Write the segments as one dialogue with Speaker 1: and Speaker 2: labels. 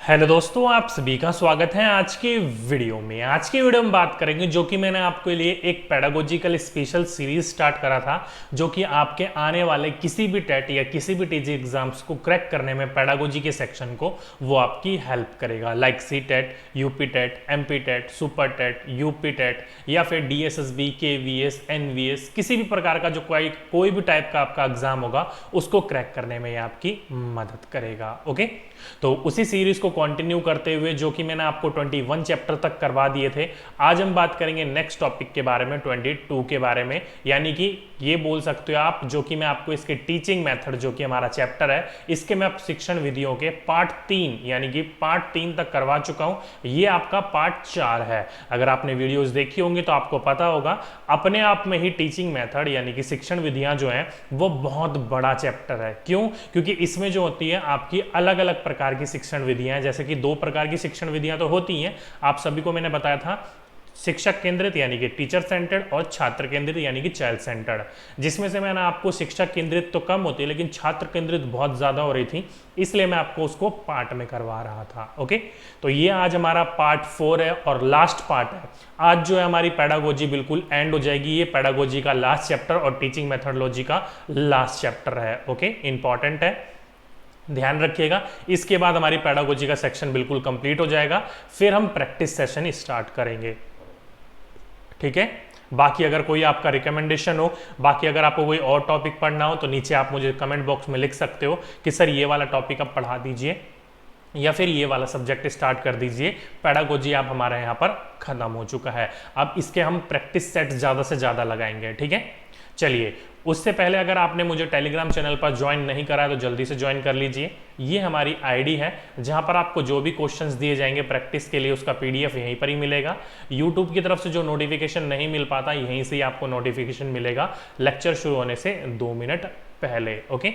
Speaker 1: Hello दोस्तों, आप सभी का स्वागत है आज के वीडियो में। आज की वीडियो में बात करेंगे जो कि मैंने आपके लिए एक पेडागोजिकल स्पेशल सीरीज स्टार्ट करा था, जो कि आपके आने वाले किसी भी टेट या किसी भी टीजी एग्जाम्स को क्रैक करने में पेडागोजी के सेक्शन को वो आपकी हेल्प करेगा। Like C TET, UP TET, MP TET, super TET, UP TET या फिर डीएसएसबी, केवीएस, एनवीएस, किसी भी प्रकार का जो कोई भी टाइप का आपका एग्जाम होगा उसको क्रैक करने में ये आपकी मदद करेगा। ओके, तो उसी सीरीज को कंटिन्यू करते हुए जो कि मैंने आपको 21 चैप्टर तक करवा दिए थे, आज हम बात करेंगे नेक्स्ट टॉपिक के बारे में, 22 के बारे में। यानी कि ये बोल सकते हो आप, जो कि मैं आपको इसके टीचिंग मेथड जो कि हमारा चैप्टर है, इसके मैं शिक्षण विधियों के पार्ट 3 यानी कि पार्ट 3 तक करवा चुका हूं। ये आपका पार्ट 4 है। अगर आपने वीडियोस देखी होंगी तो आपको पता होगा, अपने आप में ही टीचिंग मेथड यानी कि शिक्षण विधियां जो हैं वो बहुत बड़ा चैप्टर है। क्यों? क्योंकि इसमें जो होती है आपकी अलग अलग प्रकार की शिक्षण विधियां, जैसे कि 2 प्रकार की शिक्षण विधियां तो होती हैं, आप सभी को मैंने बताया था, शिक्षक केंद्रित यानी कि टीचर सेंटर्ड और छात्र केंद्रित यानी कि चाइल्ड सेंटर्ड। जिसमें से मैंने आपको शिक्षक केंद्रित तो कम होती है लेकिन छात्र केंद्रित बहुत ज्यादा हो रही थी, इसलिए मैं आपको उसको पार्ट में करवा रहा था। ओके, तो ये आज हमारा पार्ट 4 है और लास्ट पार्ट है। आज जो है हमारी पेडागोजी बिल्कुल एंड हो जाएगी। ये पेडागोजी का लास्ट चैप्टर और टीचिंग मेथडोलॉजी का लास्ट चैप्टर है। ओके, इंपॉर्टेंट है, ध्यान रखिएगा। इसके बाद हमारी पेडागोजी का सेक्शन बिल्कुल कंप्लीट हो जाएगा, फिर हम प्रैक्टिस सेशन स्टार्ट करेंगे। ठीक है, बाकी अगर कोई आपका रिकमेंडेशन हो, बाकी अगर आपको कोई और टॉपिक पढ़ना हो तो नीचे आप मुझे कमेंट बॉक्स में लिख सकते हो कि सर ये वाला टॉपिक आप पढ़ा दीजिए या फिर ये वाला सब्जेक्ट स्टार्ट कर दीजिए। पेडागोजी आप हमारे यहाँ पर खत्म हो चुका है, अब इसके हम प्रैक्टिस सेट ज़्यादा से ज़्यादा लगाएंगे। ठीक है, चलिए, उससे पहले अगर आपने मुझे टेलीग्राम चैनल पर ज्वाइन नहीं करा है तो जल्दी से ज्वाइन कर लीजिए। ये हमारी आईडी है जहां पर आपको जो भी क्वेश्चंस दिए जाएंगे प्रैक्टिस के लिए उसका पीडीएफ यहीं पर ही मिलेगा। यूट्यूब की तरफ से जो नोटिफिकेशन नहीं मिल पाता, यहीं से ही आपको नोटिफिकेशन मिलेगा लेक्चर शुरू होने से 2 मिनट पहले। ओके,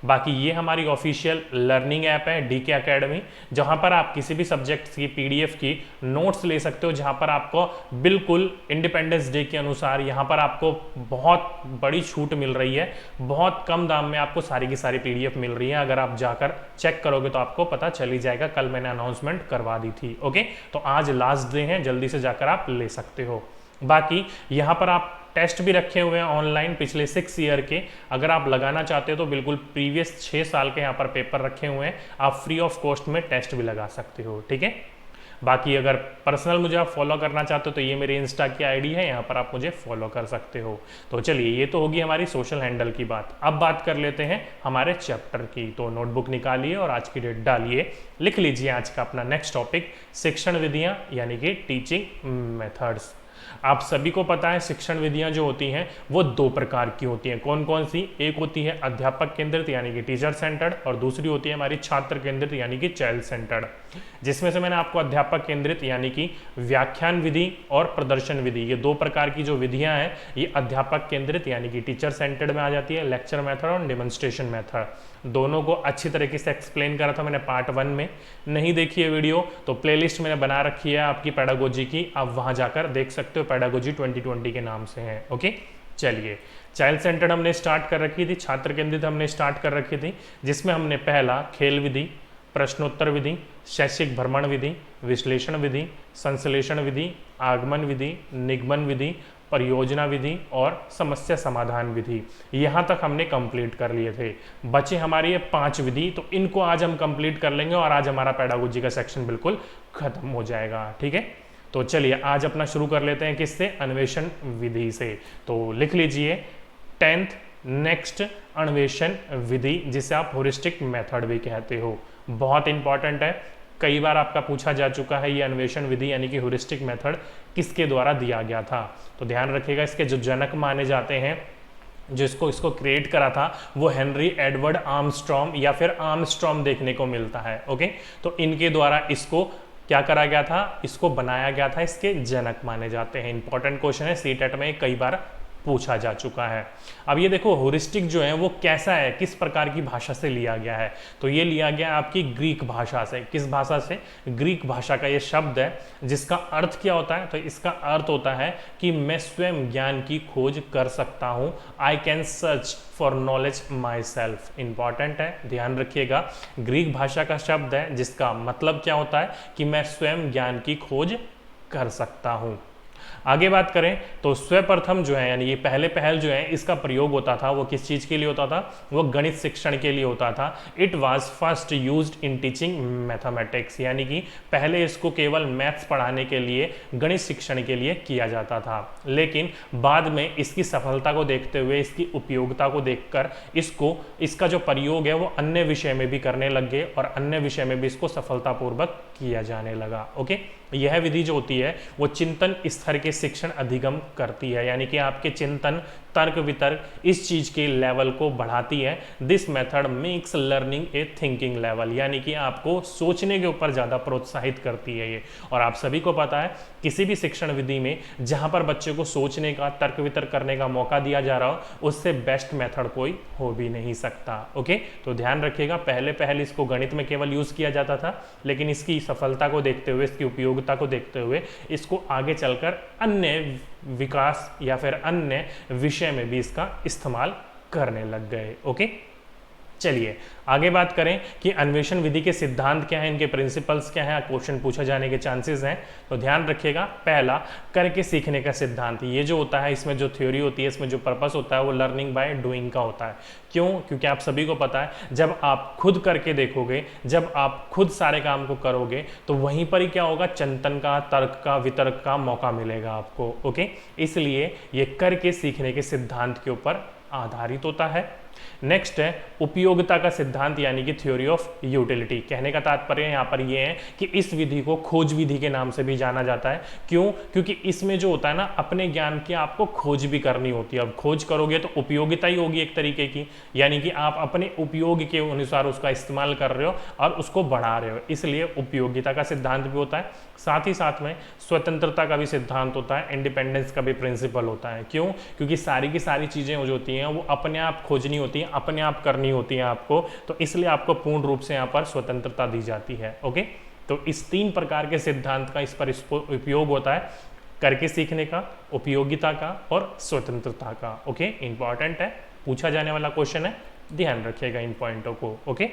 Speaker 1: बाकी ये हमारी ऑफिशियल लर्निंग ऐप है डीके एकेडमी, जहां पर आप किसी भी सब्जेक्ट की पीडीएफ की नोट्स ले सकते हो, जहां पर आपको बिल्कुल इंडिपेंडेंस डे के अनुसार यहां पर आपको बहुत बड़ी छूट मिल रही है। बहुत कम दाम में आपको सारी की सारी पीडीएफ मिल रही है। अगर आप जाकर चेक करोगे तो आपको पता चल ही जाएगा, कल मैंने अनाउंसमेंट करवा दी थी। ओके, तो आज लास्ट डे है, जल्दी से जाकर आप ले सकते हो। बाकी यहाँ पर आप टेस्ट भी रखे हुए हैं ऑनलाइन पिछले 6 ईयर के, अगर आप लगाना चाहते हो तो बिल्कुल प्रीवियस 6 साल के यहाँ पर पेपर रखे हुए हैं, आप फ्री ऑफ कॉस्ट में टेस्ट भी लगा सकते हो। ठीक है, बाकी अगर पर्सनल मुझे आप फॉलो करना चाहते हो तो ये मेरी इंस्टा की आईडी है, यहाँ पर आप मुझे फॉलो कर सकते हो। तो चलिए, ये तो होगी हमारी सोशल हैंडल की बात। अब बात कर लेते हैं हमारे चैप्टर की। तो नोटबुक निकालिए और आज की डेट डालिए, लिख लीजिए आज का अपना नेक्स्ट टॉपिक, शिक्षण विधियां यानी कि टीचिंग मेथड्स। आप सभी को पता है शिक्षण विधियां जो होती हैं वो 2 प्रकार की होती हैं। कौन कौन सी? एक होती है अध्यापक केंद्रित यानी कि टीचर सेंटर्ड, और दूसरी होती है हमारी छात्र केंद्रित यानी कि चाइल्ड सेंटर्ड। जिसमें से मैंने आपको अध्यापक केंद्रित यानी कि व्याख्यान विधि और प्रदर्शन विधि, ये 2 प्रकार की जो विधियां हैं ये अध्यापक केंद्रित यानी कि टीचर सेंटर्ड में आ जाती है। लेक्चर मेथड और डेमोन्स्ट्रेशन मेथड दोनों को अच्छी तरीके से एक्सप्लेन करा था मैंने पार्ट 1 में। नहीं देखी है वीडियो तो प्लेलिस्ट मैंने बना रखी है आपकी पेडागोजी की, आप वहां जाकर देख सकते हो, पेडागोजी 2020 के नाम से है। ओके, चलिए, चाइल्ड सेंटर्ड हमने स्टार्ट कर रखी थी, छात्र केंद्रित हमने स्टार्ट कर रखी थी, जिसमें हमने पहला खेल विधि, प्रश्नोत्तर विधि, शैक्षिक भ्रमण विधि, विश्लेषण विधि, संश्लेषण विधि, आगमन विधि, निगमन विधि, परियोजना विधि और समस्या समाधान विधि, यहाँ तक हमने कंप्लीट कर लिए थे। बचे हमारी ये 5 विधि, तो इनको आज हम कंप्लीट कर लेंगे और आज हमारा पेडागोजी का सेक्शन बिल्कुल खत्म हो जाएगा। ठीक है, तो चलिए आज अपना शुरू कर लेते हैं किससे? अन्वेषण विधि से। तो लिख लीजिए 10th नेक्स्ट अन्वेषण विधि, जिसे आप ह्यूरिस्टिक मेथड भी कहते हो। बहुत इंपॉर्टेंट है, कई बार आपका पूछा जा चुका है ये अन्वेषण विधि यानी कि ह्यूरिस्टिक मेथड किसके द्वारा दिया गया था। तो ध्यान रखिएगा, इसके जो जनक माने जाते हैं, जिसको इसको क्रिएट करा था, वो हेनरी एडवर्ड आर्मस्ट्रॉन्ग या फिर आर्मस्ट्रॉन्ग देखने को मिलता है। ओके, तो इनके द्वारा इसको क्या करा गया था, इसको बनाया गया था, इसके जनक माने जाते हैं। इंपॉर्टेंट क्वेश्चन है, सीटेट में कई बार पूछा जा चुका है। अब ये देखो ह्यूरिस्टिक जो है वो कैसा है, किस प्रकार की भाषा से लिया गया है, तो ये लिया गया आपकी ग्रीक भाषा से। किस भाषा से? ग्रीक भाषा का ये शब्द है, जिसका अर्थ क्या होता है? तो इसका अर्थ होता है कि मैं स्वयं ज्ञान की खोज कर सकता हूँ, I can search for knowledge my self. Important है, ध्यान रखिएगा, ग्रीक भाषा का शब्द है जिसका मतलब क्या होता है कि मैं स्वयं ज्ञान की खोज कर सकता हूँ। आगे बात करें तो स्वप्रथम जो है यानी ये पहले पहल जो है इसका प्रयोग होता था, वो किस चीज़ के लिए होता था? वो गणित शिक्षण के लिए होता था। It was first used in teaching mathematics, यानी कि पहले इसको केवल मैथ्स पढ़ाने के लिए, गणित शिक्षण के लिए किया जाता था, लेकिन बाद में इसकी सफलता को देखते हुए, इसकी उपयोगिता को देखकर इसका जो प्रयोग है वो अन्य विषय में भी करने लग गए और अन्य विषय में भी इसको सफलतापूर्वक किया जाने लगा। ओके, यह विधि जो होती है वो चिंतन स्तर के शिक्षण अधिगम करती है, यानी कि आपके चिंतन, तर्क वितर्क इस चीज के लेवल को बढ़ाती है। This method makes learning a thinking level, यानी कि आपको सोचने के ऊपर ज्यादा प्रोत्साहित करती है ये। और आप सभी को पता है किसी भी शिक्षण विधि में जहां पर बच्चे को सोचने का, तर्क वितर्क करने का मौका दिया जा रहा हो, उससे बेस्ट मेथड कोई हो भी नहीं सकता। ओके, तो ध्यान रखिएगा, पहले इसको गणित में केवल यूज किया जाता था, लेकिन इसकी सफलता को देखते हुए, इसकी उपयोगिता को देखते हुए इसको आगे चलकर अन्य विकास या फिर अन्य विषय में भी इसका इस्तेमाल करने लग गए। ओके, चलिए आगे बात करें कि अन्वेषण विधि के सिद्धांत क्या हैं, इनके प्रिंसिपल्स क्या हैं, क्वेश्चन पूछा जाने के चांसेस हैं। तो ध्यान रखिएगा, पहला करके सीखने का सिद्धांत। ये जो होता है, इसमें जो थ्योरी होती है, इसमें जो पर्पस होता है वो लर्निंग बाय डूइंग का होता है। क्यों? क्योंकि आप सभी को पता है जब आप खुद करके देखोगे, जब आप खुद सारे काम को करोगे, तो वहीं पर ही क्या होगा, चिंतन का, तर्क का, वितर्क का मौका मिलेगा आपको। ओके, इसलिए ये करके सीखने के सिद्धांत के ऊपर आधारित होता है। नेक्स्ट है उपयोगिता का सिद्धांत, यानी कि थ्योरी ऑफ यूटिलिटी। कहने का तात्पर्य यहाँ पर ये है कि इस विधि को खोज विधि के नाम से भी जाना जाता है। क्यों? क्योंकि इसमें जो होता है ना, अपने ज्ञान की आपको खोज भी करनी होती है। अब खोज करोगे तो उपयोगिता ही होगी एक तरीके की, यानी कि आप अपने उपयोग के अनुसार उसका इस्तेमाल कर रहे हो और उसको बढ़ा रहे हो, इसलिए उपयोगिता का सिद्धांत भी होता है। साथ ही साथ में स्वतंत्रता का भी सिद्धांत होता है, इंडिपेंडेंस का भी प्रिंसिपल होता है। क्यों? क्योंकि सारी की सारी चीजें जो होती हैं वो अपने आप खोजनी होती हैं, अपने आप करनी होती है आपको, तो इसलिए आपको पूर्ण रूप से यहाँ पर स्वतंत्रता दी जाती है। ओके, तो इस 3 प्रकार के सिद्धांत का इस पर उपयोग होता है, करके सीखने का, उपयोगिता का और स्वतंत्रता का। ओके, इंपॉर्टेंट है, पूछा जाने वाला क्वेश्चन है, ध्यान रखिएगा इन पॉइंटों को। ओके,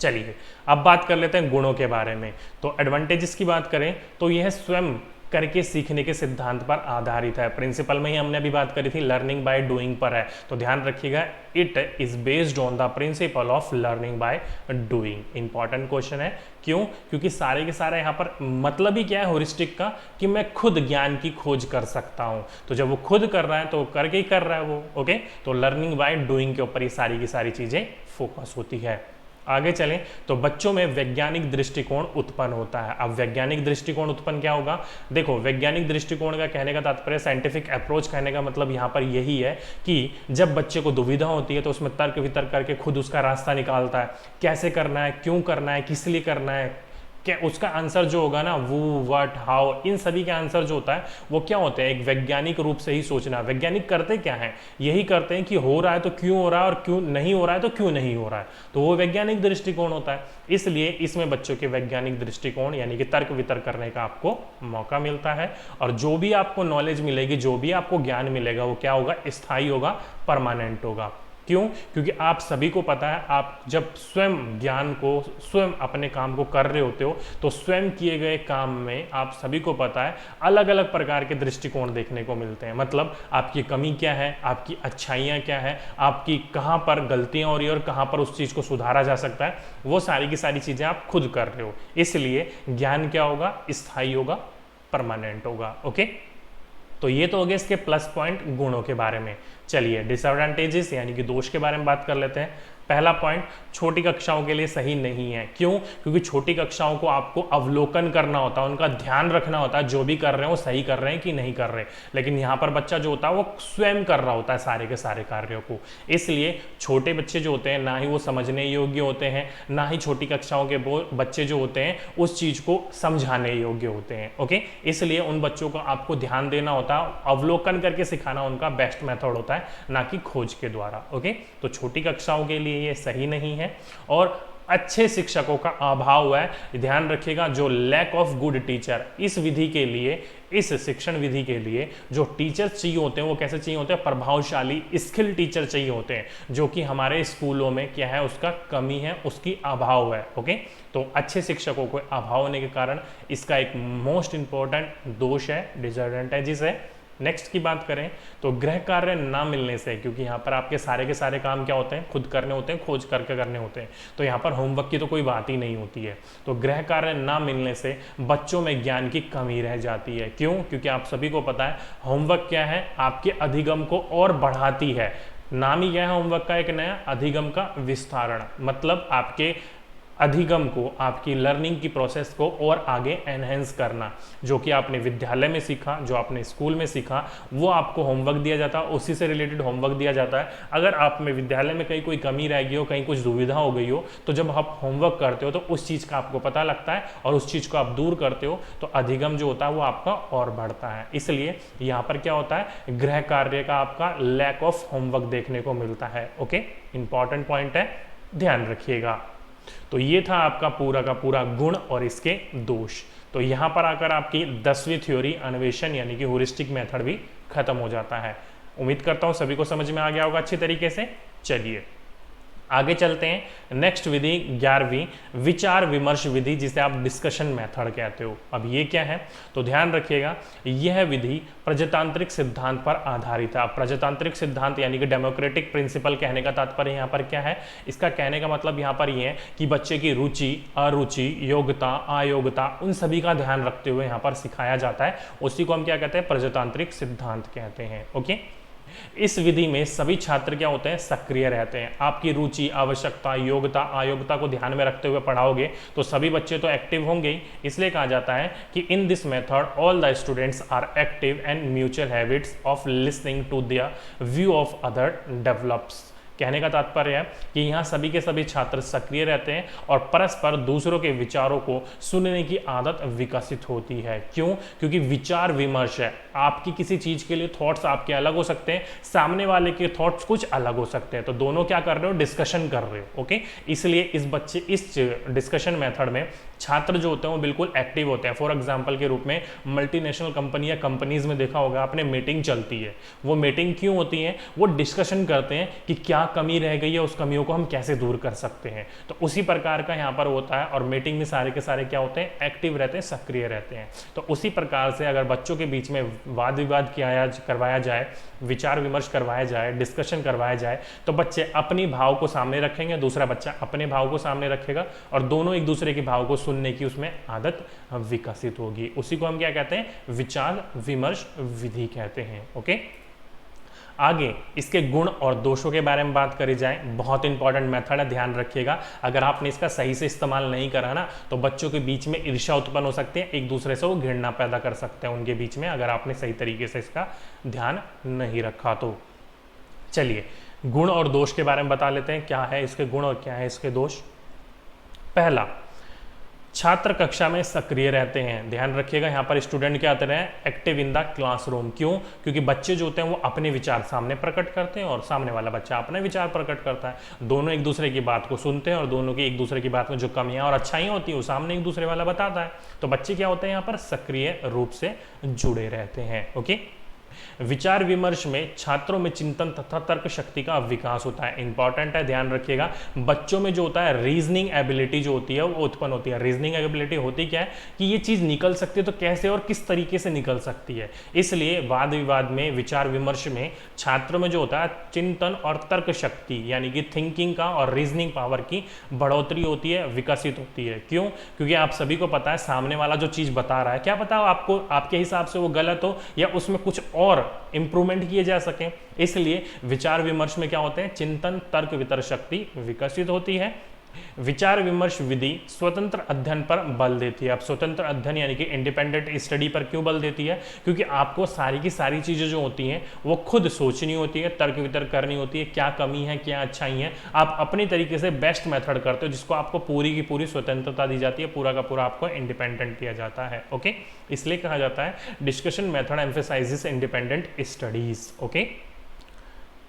Speaker 1: चलिए अब बात कर लेते हैं गुणों के बारे में। तो एडवांटेजेस की बात करें तो यह स्वयं करके सीखने के सिद्धांत पर आधारित है। प्रिंसिपल में ही हमने अभी बात करी थी, लर्निंग बाय डूइंग पर है, तो ध्यान रखिएगा, it is based on the principle of learning by doing. Important question है। क्यों? क्योंकि सारे के सारे यहाँ पर मतलब ही क्या है ह्यूरिस्टिक का, कि मैं खुद ज्ञान की खोज कर सकता हूँ। तो जब वो खुद कर रहा है तो करके ही कर रहा है वो। ओके, तो लर्निंग बाय डूइंग के ऊपर ये सारी की सारी चीजें फोकस होती है। आगे चलें तो बच्चों में वैज्ञानिक दृष्टिकोण उत्पन्न होता है। अब वैज्ञानिक दृष्टिकोण उत्पन्न क्या होगा? देखो, वैज्ञानिक दृष्टिकोण का कहने का तात्पर्य, साइंटिफिक अप्रोच कहने का मतलब यहाँ पर यही है कि जब बच्चे को दुविधा होती है तो उसमें तर्क वितर्क करके खुद उसका रास्ता निकालता है, कैसे करना है, क्यों करना है, किस लिए करना है, क्या उसका आंसर जो होगा ना, वो, व्हाट, हाउ, इन सभी के आंसर जो होता है वो क्या होते हैं, एक वैज्ञानिक रूप से ही सोचना। वैज्ञानिक करते क्या है? यही करते हैं कि हो रहा है तो क्यों हो रहा है, और क्यों नहीं हो रहा है तो क्यों नहीं हो रहा है, तो वो वैज्ञानिक दृष्टिकोण होता है। इसलिए इसमें बच्चों के वैज्ञानिक दृष्टिकोण यानी कि तर्क वितर्क करने का आपको मौका मिलता है, और जो भी आपको नॉलेज मिलेगी, जो भी आपको ज्ञान मिलेगा, वो क्या होगा, स्थायी होगा, परमानेंट होगा। क्यों? क्योंकि आप सभी को पता है, आप जब स्वयं ज्ञान को, स्वयं अपने काम को कर रहे होते हो, तो स्वयं किए गए काम में आप सभी को पता है अलग अलग प्रकार के दृष्टिकोण देखने को मिलते हैं। मतलब आपकी कमी क्या है, आपकी अच्छाइयाँ क्या है, आपकी कहाँ पर गलतियाँ हो रही है और कहाँ पर उस चीज़ को सुधारा जा सकता है, वो सारी की सारी चीज़ें आप खुद कर रहे हो। इसलिए ज्ञान क्या होगा, स्थायी होगा, परमानेंट होगा। ओके, तो ये तो हो गया इसके प्लस पॉइंट गुणों के बारे में। चलिए डिसएडवांटेजेस यानी कि दोष के बारे में बात कर लेते हैं। पहला पॉइंट, छोटी कक्षाओं के लिए सही नहीं है। क्यों? क्योंकि छोटी कक्षाओं को आपको अवलोकन करना होता है, उनका ध्यान रखना होता है, जो भी कर रहे हैं वो सही कर रहे हैं कि नहीं कर रहे। लेकिन यहाँ पर बच्चा जो होता है वो स्वयं कर रहा होता है सारे के सारे कार्यों को। इसलिए छोटे बच्चे जो होते हैं ना ही वो समझने योग्य होते हैं, ना ही छोटी कक्षाओं के बच्चे जो होते हैं उस चीज को समझाने योग्य होते हैं। ओके, इसलिए उन बच्चों को आपको ध्यान देना होता है, अवलोकन करके सिखाना उनका बेस्ट मेथड होता है, ना कि खोज के द्वारा। ओके, तो छोटी कक्षाओं के लिए ये सही नहीं है। और अच्छे शिक्षकों का अभाव है, ध्यान रखिएगा। जो लैक ऑफ गुड टीचर, इस विधि के लिए, इस शिक्षण विधि के लिए जो टीचर चाहिए होते हैं वो कैसे चाहिए होते हैं? प्रभावशाली स्किल टीचर चाहिए होते हैं, जो कि हमारे स्कूलों में क्या है, उसका कमी है, उसकी अभाव है। ओके, तो अच्छे शिक्षकों को अभाव होने के कारण इसका एक मोस्ट इंपॉर्टेंट दोष है, डिसऑर्डर है। जिसे नेक्स्ट की बात करें तो गृह कार्य ना मिलने से, क्योंकि यहाँ पर आपके सारे के सारे काम क्या होते हैं? खुद करने होते हैं, खोज करके करने होते हैं, तो यहाँ पर होमवर्क की तो कोई बात ही नहीं होती है। तो गृह कार्य ना मिलने से बच्चों में ज्ञान की कमी रह जाती है। क्यों? क्योंकि आप सभी को पता है होमवर्क क्या है, आपके अधिगम को और बढ़ाती है। नाम ही क्या है होमवर्क का? एक नया अधिगम का विस्तारण, मतलब आपके अधिगम को, आपकी लर्निंग की प्रोसेस को और आगे एनहेंस करना। जो कि आपने विद्यालय में सीखा, जो आपने स्कूल में सीखा, वो आपको होमवर्क दिया जाता है, उसी से रिलेटेड होमवर्क दिया जाता है। अगर आप में विद्यालय में कहीं कोई कमी रह गई हो, कहीं कुछ दुविधा हो गई हो, तो जब आप होमवर्क करते हो तो उस चीज़ का आपको पता लगता है और उस चीज़ को आप दूर करते हो, तो अधिगम जो होता है वो आपका और बढ़ता है। इसलिए यहाँ पर क्या होता है? गृह कार्य का आपका लैक ऑफ होमवर्क देखने को मिलता है। ओके, इंपॉर्टेंट पॉइंट है, ध्यान रखिएगा। तो ये था आपका पूरा का पूरा गुण और इसके दोष। तो यहां पर आकर आपकी 10वीं थ्योरी अन्वेषण यानी कि ह्यूरिस्टिक मेथड भी खत्म हो जाता है। उम्मीद करता हूं सभी को समझ में आ गया होगा अच्छी तरीके से। चलिए आगे चलते हैं। नेक्स्ट विधि 11वीं, विचार विमर्श विधि, जिसे आप डिस्कशन मेथड कहते हो। अब ये क्या है? तो ध्यान रखिएगा, यह विधि प्रजातांत्रिक सिद्धांत पर आधारित है। अब प्रजातांत्रिक सिद्धांत यानी कि डेमोक्रेटिक प्रिंसिपल कहने का तात्पर्य यहाँ पर क्या है? इसका कहने का मतलब यहाँ पर ये है कि बच्चे की रुचि, अरुचि, योग्यता, अयोग्यता, उन सभी का ध्यान रखते हुए यहाँ पर सिखाया जाता है। उसी को हम क्या कहते हैं? प्रजातांत्रिक सिद्धांत कहते हैं। ओके, इस विधि में सभी छात्र क्या होते हैं? सक्रिय रहते हैं। आपकी रुचि, आवश्यकता, योग्यता, अयोग्यता को ध्यान में रखते हुए पढ़ाओगे तो सभी बच्चे तो एक्टिव होंगे ही। इसलिए कहा जाता है कि in this method all the students are active and mutual habits of listening to the view of other develops. कहने का तात्पर्य है कि यहाँ सभी के सभी छात्र सक्रिय रहते हैं और परस्पर दूसरों के विचारों को सुनने की आदत विकसित होती है। क्यों? क्योंकि विचार विमर्श है। आपकी किसी चीज के लिए थॉट्स आपके अलग हो सकते हैं, सामने वाले के थॉट्स कुछ अलग हो सकते हैं, तो दोनों क्या कर रहे हो? डिस्कशन कर रहे हो। ओके, इसलिए इस डिस्कशन मेथड में छात्र जो होते हैं वो बिल्कुल एक्टिव होते हैं। फॉर एग्जाम्पल के रूप में मल्टीनेशनल कंपनी या कंपनीज में देखा होगा आपने, मीटिंग चलती है। वो मीटिंग क्यों होती है? वो डिस्कशन करते हैं कि क्या कमी रह गई है, उस कमियों को हम कैसे दूर कर सकते हैं। तो उसी प्रकार का यहाँ पर होता है। और मीटिंग में सारे के सारे क्या होते हैं? एक्टिव रहते हैं, सक्रिय रहते हैं। तो उसी प्रकार से अगर बच्चों के बीच में वाद विवाद करवाया जाए, विचार विमर्श करवाया जाए, डिस्कशन करवाया जाए, तो बच्चे अपनी भाव को सामने रखेंगे, दूसरा बच्चा अपने भाव को सामने रखेगा और दोनों एक दूसरे के भाव को सुनने की उसमें आदत विकसित होगी। उसी को हम क्या कहते हैं? विचार विमर्श विधि कहते हैं। ओके, आगे इसके गुण और दोषों के बारे में बात करी जाए। बहुत इंपॉर्टेंट मेथड है, ध्यान रखिएगा। अगर आपने इसका सही से इस्तेमाल नहीं करा ना तो बच्चों के बीच में ईर्ष्या उत्पन्न हो सकती है, एक दूसरे से वो घृणा पैदा कर सकते हैं उनके बीच में, अगर आपने सही तरीके से इसका ध्यान नहीं रखा तो। चलिए गुण और दोष के बारे में बता लेते हैं, क्या है इसके गुण और क्या है इसके दोष। पहला, छात्र कक्षा में सक्रिय रहते हैं। ध्यान रखिएगा, यहाँ पर स्टूडेंट क्या आते हैं? Active in the classroom. क्यों? क्योंकि बच्चे जो होते हैं वो अपने विचार सामने प्रकट करते हैं और सामने वाला बच्चा अपने विचार प्रकट करता है। दोनों एक दूसरे की बात को सुनते हैं और दोनों की एक दूसरे की बात में जो कमियां और अच्छाइयां होती है वो सामने एक दूसरे वाला बताता है। तो बच्चे क्या होते हैं? यहाँ पर सक्रिय रूप से जुड़े रहते हैं। ओके, विचार विमर्श में छात्रों में चिंतन तथा तर्क शक्ति का विकास होता है। इंपॉर्टेंट है, ध्यान रखिएगा। बच्चों में जो होता है रीजनिंग एबिलिटी जो होती है वो उत्पन्न होती है। रीजनिंग एबिलिटी होती क्या है? कि ये चीज निकल सकती है तो कैसे और किस तरीके से निकल सकती है। इसलिए वाद विवाद में, विचार विमर्श में छात्रों में जो होता है चिंतन और तर्क शक्ति यानी कि थिंकिंग का और रीजनिंग पावर की बढ़ोतरी होती है, विकसित होती है। क्यों? क्योंकि आप सभी को पता है सामने वाला जो चीज बता रहा है, क्या पता आपको आपके हिसाब से वो गलत हो या उसमें कुछ और इंप्रूवमेंट किए जा सकें। इसलिए विचार विमर्श में क्या होते हैं, चिंतन, तर्क, वितर्क शक्ति विकसित होती है। विचार विमर्श विधि स्वतंत्र अध्ययन पर बल देती है। अब स्वतंत्र अध्ययन यानी कि इंडिपेंडेंट स्टडी पर क्यों बल देती है, क्योंकि आपको सारी की सारी चीजें जो होती हैं वो खुद सोचनी होती है, तर्क वितर्क करनी होती है, क्या कमी है क्या अच्छाई है, आप अपनी तरीके से बेस्ट मेथड करते हो, जिसको आपको पूरी की पूरी स्वतंत्रता दी जाती है, पूरा का पूरा आपको इंडिपेंडेंट किया जाता है। ओके, इसलिए कहा जाता है discussion method emphasises independent studies. Okay,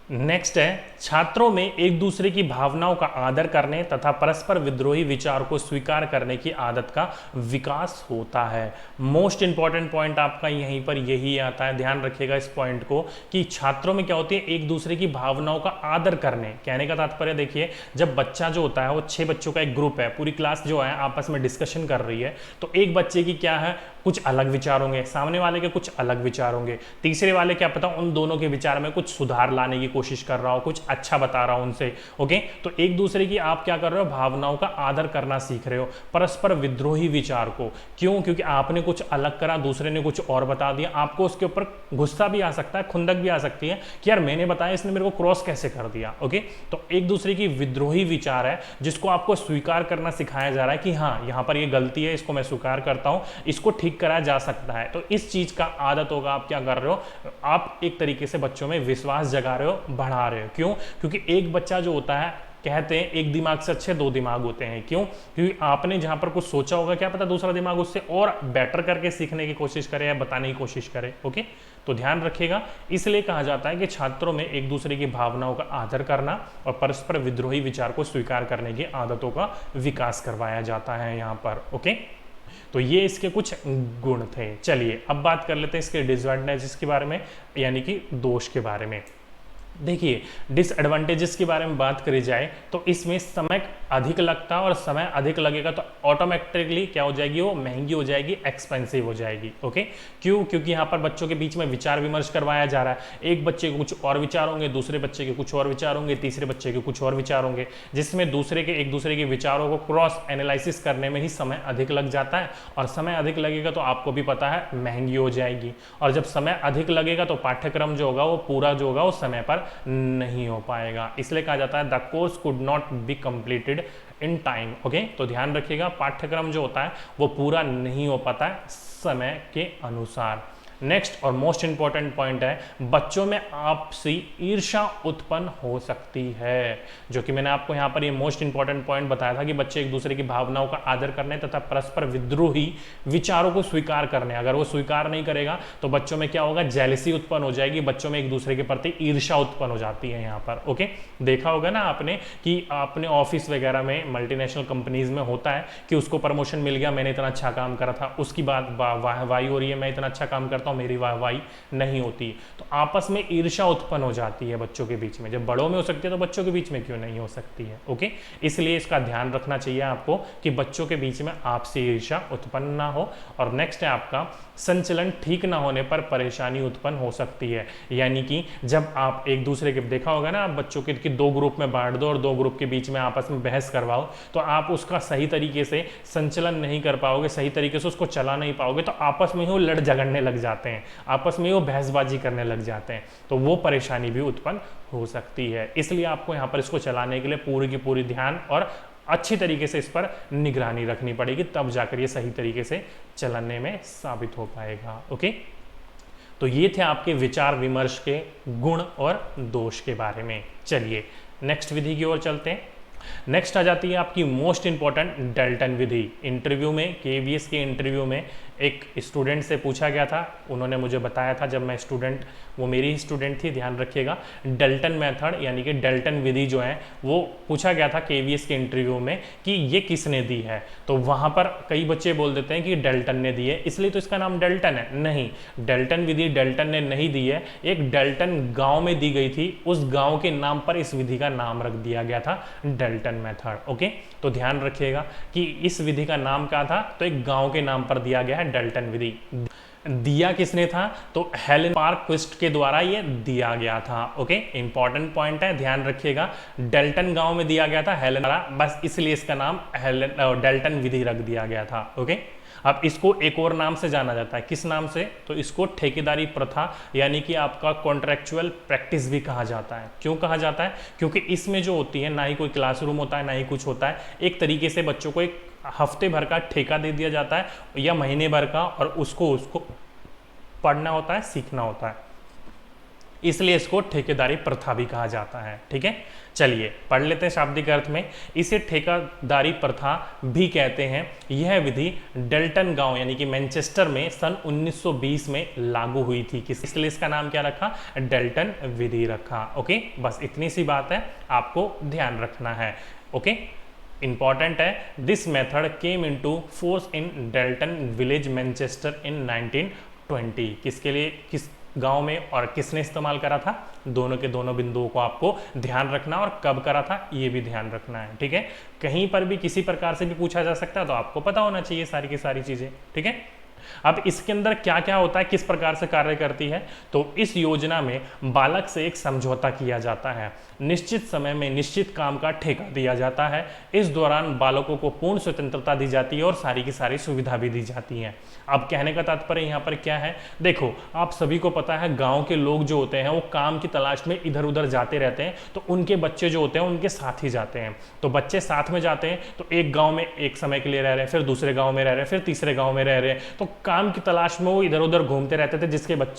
Speaker 1: next है छात्रों में एक दूसरे की भावनाओं का आदर करने तथा परस्पर विद्रोही विचार को स्वीकार करने की आदत का विकास होता है। मोस्ट इंपॉर्टेंट पॉइंट आपका यहीं पर यही आता है, ध्यान रखिएगा इस पॉइंट को कि छात्रों में क्या होती है, एक दूसरे की भावनाओं का आदर करने। कहने का तात्पर्य देखिए, जब बच्चा जो होता है वो 6 बच्चों का एक ग्रुप है, पूरी क्लास जो है आपस में डिस्कशन कर रही है, तो एक बच्चे की क्या है, कुछ अलग विचार होंगे, सामने वाले के कुछ अलग विचार होंगे, तीसरे वाले क्या पता उन दोनों के विचार में कुछ सुधार लाने की कोशिश कर रहा हो, कुछ अच्छा बता रहा हो उनसे। ओके, तो एक दूसरे की आप क्या कर रहे हो, भावनाओं का आदर करना सीख रहे हो। परस्पर विद्रोही विचार को, क्यों, क्योंकि आपने कुछ अलग करा, दूसरे ने कुछ और बता दिया, आपको उसके ऊपर गुस्सा भी आ सकता है, खुंदक भी आ सकती है कि यार मैंने बताया इसने मेरे को क्रॉस कैसे कर दिया। ओके, तो एक दूसरे की विद्रोही विचार है जिसको आपको स्वीकार करना सिखाया जा रहा है कि हाँ यहाँ पर ये गलती है, इसको मैं स्वीकार करता हूँ, इसको ठीक कराया जा सकता है। तो इस चीज का आदत होगा, आप क्या कर रहे हो, आप एक तरीके से बच्चों में विश्वास जगा रहे हो, बढ़ा रहे हो। क्यों, क्योंकि एक बच्चा जो होता है, कहते हैं एक दिमाग से अच्छे 2 दिमाग होते हैं। क्यों, क्योंकि आपने जहां पर कुछ सोचा होगा, क्या पता दूसरा दिमाग उससे और बेटर करके सीखने की कोशिश करे या बताने की कोशिश करे। ओके, तो ध्यान रखिएगा, इसलिए कहा जाता है कि छात्रों में एक दूसरे की भावनाओं का आदर करना और परस्पर विद्रोही विचार को स्वीकार करने की आदतों का विकास करवाया जाता है यहाँ पर। ओके, तो ये इसके कुछ गुण थे। चलिए अब बात कर लेते हैं इसके डिसएडवांटेजेस के बारे में, यानी कि दोष के बारे में। देखिए, डिसएडवांटेजेस के बारे में बात करी जाए तो इसमें समय अधिक लगता है, और समय अधिक लगेगा तो ऑटोमेटिकली क्या हो जाएगी, वो महंगी हो जाएगी, एक्सपेंसिव हो जाएगी। ओके, क्यों, क्योंकि यहाँ पर बच्चों के बीच में विचार विमर्श करवाया जा रहा है। एक बच्चे के कुछ और विचार होंगे, दूसरे बच्चे के कुछ और विचार होंगे, तीसरे बच्चे के कुछ और विचार होंगे, जिसमें एक दूसरे के विचारों को क्रॉस एनालिसिस करने में ही समय अधिक लग जाता है। और समय अधिक लगेगा तो आपको भी पता है महंगी हो जाएगी, और जब समय अधिक लगेगा तो पाठ्यक्रम जो होगा वो पूरा जो होगा वो समय पर नहीं हो पाएगा। इसलिए कहा जाता है the course could not be completed in time. Okay, तो ध्यान रखिएगा, पाठ्यक्रम जो होता है वो पूरा नहीं हो पाता है समय के अनुसार। नेक्स्ट और मोस्ट इंपॉर्टेंट पॉइंट है, बच्चों में आपसी ईर्ष्या उत्पन्न हो सकती है, जो कि मैंने आपको यहाँ पर ये मोस्ट इंपॉर्टेंट पॉइंट बताया था कि बच्चे एक दूसरे की भावनाओं का आदर करने तथा परस्पर विद्रोही विचारों को स्वीकार करने, अगर वो स्वीकार नहीं करेगा तो बच्चों में क्या होगा, जेलसी उत्पन्न हो जाएगी, बच्चों में एक दूसरे के प्रति ईर्ष्या उत्पन्न हो जाती है यहाँ पर। ओके, देखा होगा ना आपने कि आपने ऑफिस वगैरह में मल्टीनेशनल कंपनीज में होता है कि उसको प्रमोशन मिल गया, मैंने इतना अच्छा काम करा था, उसकी बात वाहवाही हो रही है, मैं इतना अच्छा काम करता हूं, मेरी वाहवाही नहीं होती, तो आपस में ईर्ष्या उत्पन्न हो जाती है बच्चों के बीच में। जब बड़ों में हो सकती है तो बच्चों के बीच में क्यों नहीं हो सकती है। ओके, इसलिए इसका ध्यान रखना चाहिए आपको कि बच्चों के बीच में आपसी ईर्ष्या उत्पन्न ना हो। और नेक्स्ट है आपका संचलन ठीक ना होने पर परेशानी उत्पन्न हो सकती है, यानी कि जब आप एक दूसरे के, देखा होगा ना, आप बच्चों के 2 ग्रुप में बांट दो और 2 ग्रुप के बीच में आपस में बहस करवाओ, तो आप उसका सही तरीके से संचलन नहीं कर पाओगे, सही तरीके से उसको चला नहीं पाओगे, तो आपस में ही वो लड़ झगड़ने लग जाते हैं, आपस में वो बहसबाजी करने लग जाते हैं, तो वो परेशानी भी उत्पन्न हो सकती है। इसलिए आपको यहाँ पर इसको चलाने के लिए पूरी की पूरी ध्यान और अच्छी तरीके से इस पर निगरानी रखनी पड़ेगी, तब जाकर ये सही तरीके से चलाने में साबित हो पाएगा। ओके, तो ये थे आपके विचार विमर्श के गुण और दोष के बारे में। चलिए नेक्स्ट विधि की ओर चलते हैं। नेक्स्ट आ जाती है आपकी मोस्ट इंपॉर्टेंट डेल्टन विधि। इंटरव्यू में, केवीएस के इंटरव्यू में एक स्टूडेंट से पूछा गया था, उन्होंने मुझे बताया था जब मैं स्टूडेंट, वो मेरी ही स्टूडेंट थी, ध्यान रखिएगा, डेल्टन मेथड यानी कि डेल्टन विधि जो है वो पूछा गया था केवीएस के इंटरव्यू में कि ये किसने दी है। तो वहां पर कई बच्चे बोल देते हैं कि डेल्टन ने दी है, इसलिए तो इसका नाम डेल्टन है। नहीं, डेल्टन विधि डेल्टन ने नहीं दी है, एक डेल्टन गांव में दी गई थी, उस गांव के नाम पर इस विधि का नाम रख दिया गया था, डेल्टन मेथड। ओके, तो ध्यान रखिएगा कि इस विधि का नाम क्या था, तो एक गांव के नाम पर दिया गया है डेल्टन विधि। दिया किसने था? तो हेलेन पार्कविस्ट के द्वारा ये दिया गया था। ओके, इंपॉर्टेंट पॉइंट है, ध्यान रखिएगा। डेल्टन गांव में दिया गया था हेलेन द्वारा, बस इसलिए इसका नाम डेल्टन विधि रख दिया गया था। ओके, अब इसको एक और नाम से जाना जाता है, किस नाम से? तो इसको ठेकेदारी प्रथा यानी कि आपका कॉन्ट्रेक्चुअल प्रैक्टिस भी कहा जाता है। क्यों कहा जाता है? क्योंकि इसमें जो होती है, ना ही कोई क्लासरूम होता है, ना ही कुछ होता है, एक तरीके से बच्चों को एक हफ्ते भर का ठेका दे दिया जाता है या महीने भर का, और उसको पढ़ना होता है, सीखना होता है, इसलिए इसको ठेकेदारी प्रथा भी कहा जाता है। ठीक है, चलिए पढ़ लेते हैं शाब्दिक अर्थ में। इसे ठेकेदारी प्रथा भी कहते हैं। यह विधि डेल्टन गांव यानी कि मैनचेस्टर में सन 1920 में लागू हुई थी। इसलिए इसका नाम क्या रखा? डेल्टन विधि रखा। ओके, बस इतनी सी बात है, आपको ध्यान रखना है। ओके, इंपॉर्टेंट है। This method came into force in Dalton village Manchester in 1920। किसके लिए, किस गांव में और किसने इस्तेमाल करा था? दोनों के दोनों बिंदुओं को आपको ध्यान रखना, और कब करा था ये भी ध्यान रखना है। ठीक है, कहीं पर भी किसी प्रकार से भी पूछा जा सकता है, तो आपको पता होना चाहिए सारी की सारी चीजें। ठीक है, अब इसके अंदर क्या क्या होता है, किस प्रकार से कार्य करती है? तो इस योजना में बालक से एक समझौता किया जाता है, निश्चित समय में निश्चित काम का ठेका दिया जाता है। इस दौरान बालकों को पूर्ण स्वतंत्रता दी जाती है और सारी की सारी सुविधा भी दी जाती है। अब कहने का तात्पर्य यहाँ पर क्या है? देखो, आप सभी को पता है गांव के लोग जो होते हैं वो काम की तलाश में इधर उधर जाते रहते हैं, तो उनके बच्चे जो होते हैं उनके साथ ही जाते हैं। तो बच्चे साथ में जाते हैं, तो एक गांव में एक समय के लिए रह रहे हैं, फिर दूसरे गांव में रह रहे हैं, फिर तीसरे गांव में रह रहे हैं, तो काम की तलाश में वो इधर उधर घूमते रहते थे,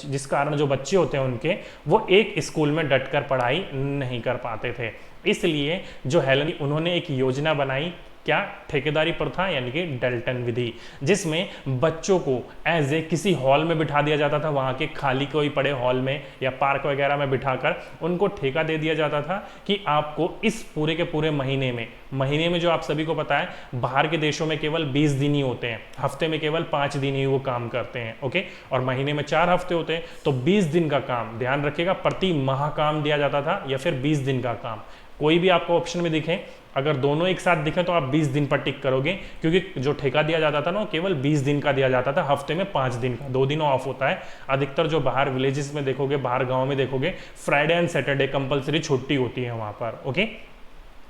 Speaker 1: जिस कारण जो बच्चे होते हैं उनके, वो एक स्कूल में डटकर पढ़ाई नहीं कर पाते थे। इसलिए जो हेलन, उन्होंने एक योजना बनाई, क्या? ठेकेदारी प्रथा यानी कि डेल्टन विधि, जिसमें बच्चों को एज ए किसी हॉल में बिठा दिया जाता था, वहां के खाली कोई पड़े हॉल में या पार्क वगैरह में बिठाकर उनको ठेका दे दिया जाता था कि आपको इस पूरे के पूरे महीने में जो आप सभी को पता है बाहर के देशों में केवल 20 दिन ही होते हैं, हफ्ते में केवल 5 दिन ही वो काम करते हैं। ओके, और महीने में 4 हफ्ते होते हैं, तो 20 दिन का काम, ध्यान रखिएगा, प्रति माह काम दिया जाता था या फिर 20 दिन का काम। कोई भी आपको ऑप्शन में दिखे, अगर दोनों एक साथ दिखे तो आप 20 दिन पर टिक करोगे, क्योंकि जो ठेका दिया जाता था ना वो केवल 20 दिन का दिया जाता था, हफ्ते में 5 दिन का, 2 दिन ऑफ होता है। अधिकतर जो बाहर विलेजेस में देखोगे, बाहर गांव में देखोगे, फ्राइडे एंड सैटरडे कंपलसरी छुट्टी होती है वहां पर। ओके,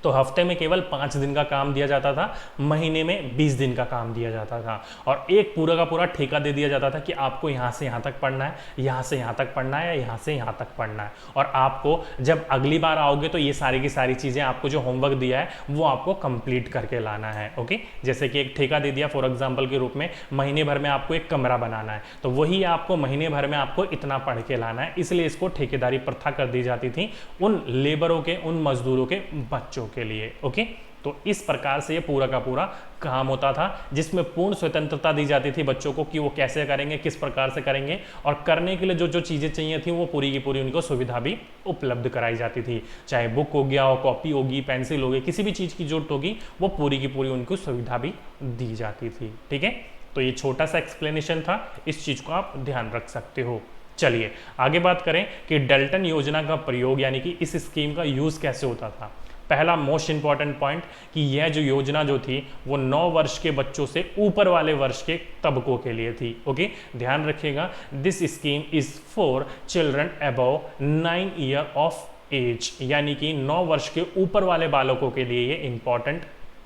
Speaker 1: तो हफ्ते में केवल 5 दिन का काम दिया जाता था, महीने में 20 दिन का काम दिया जाता था, और एक पूरा का पूरा ठेका दे दिया जाता था कि आपको यहाँ से यहाँ तक पढ़ना है, यहाँ से यहाँ तक पढ़ना है, या यहाँ से यहाँ तक पढ़ना है। और आपको जब अगली बार आओगे तो ये सारी की सारी चीज़ें, आपको जो होमवर्क दिया है वो आपको कंप्लीट करके लाना है। ओके, जैसे कि एक ठेका दे दिया फॉर एग्जाम्पल के रूप में, महीने भर में आपको एक कमरा बनाना है, तो वही आपको महीने भर में आपको इतना पढ़ के लाना है। इसलिए इसको ठेकेदारी प्रथा कर दी जाती थी उन लेबरों के, उन मजदूरों के बच्चों के लिए। ओके, तो इस प्रकार से ये पूरा का पूरा काम होता था, जिसमें पूर्ण स्वतंत्रता दी जाती थी बच्चों को कि वो कैसे करेंगे, किस प्रकार से करेंगे, और करने के लिए जो जो चीज़ें चाहिए थी वो पूरी की पूरी उनको सुविधा भी उपलब्ध कराई जाती थी। चाहे बुक हो गया, हो कॉपी होगी, पेंसिल होगी, किसी भी चीज़ की जरूरत होगी, वो पूरी की पूरी उनको सुविधा भी दी जाती थी। ठीक है, तो ये छोटा सा एक्सप्लेनेशन था, इस चीज़ को आप ध्यान रख सकते हो। चलिए आगे बात करें कि डेल्टन योजना का प्रयोग यानी कि इस स्कीम का यूज़ कैसे होता था। पहला मोस्ट इंपॉर्टेंट पॉइंट कि यह जो योजना जो थी वो 9 वर्ष के बच्चों से ऊपर वाले वर्ष के तबकों के लिए थी। ओके, ध्यान रखिएगा, this scheme is for children above 9 year of age, यानी कि 9 वर्ष के ऊपर वाले बालकों के लिए ये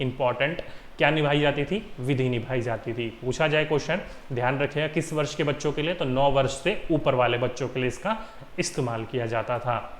Speaker 1: इंपॉर्टेंट क्या निभाई जाती थी? विधि निभाई जाती थी। पूछा जाए क्वेश्चन, ध्यान रखिएगा किस वर्ष के बच्चों के लिए, तो 9 वर्ष से ऊपर वाले बच्चों के लिए इसका इस्तेमाल किया जाता था।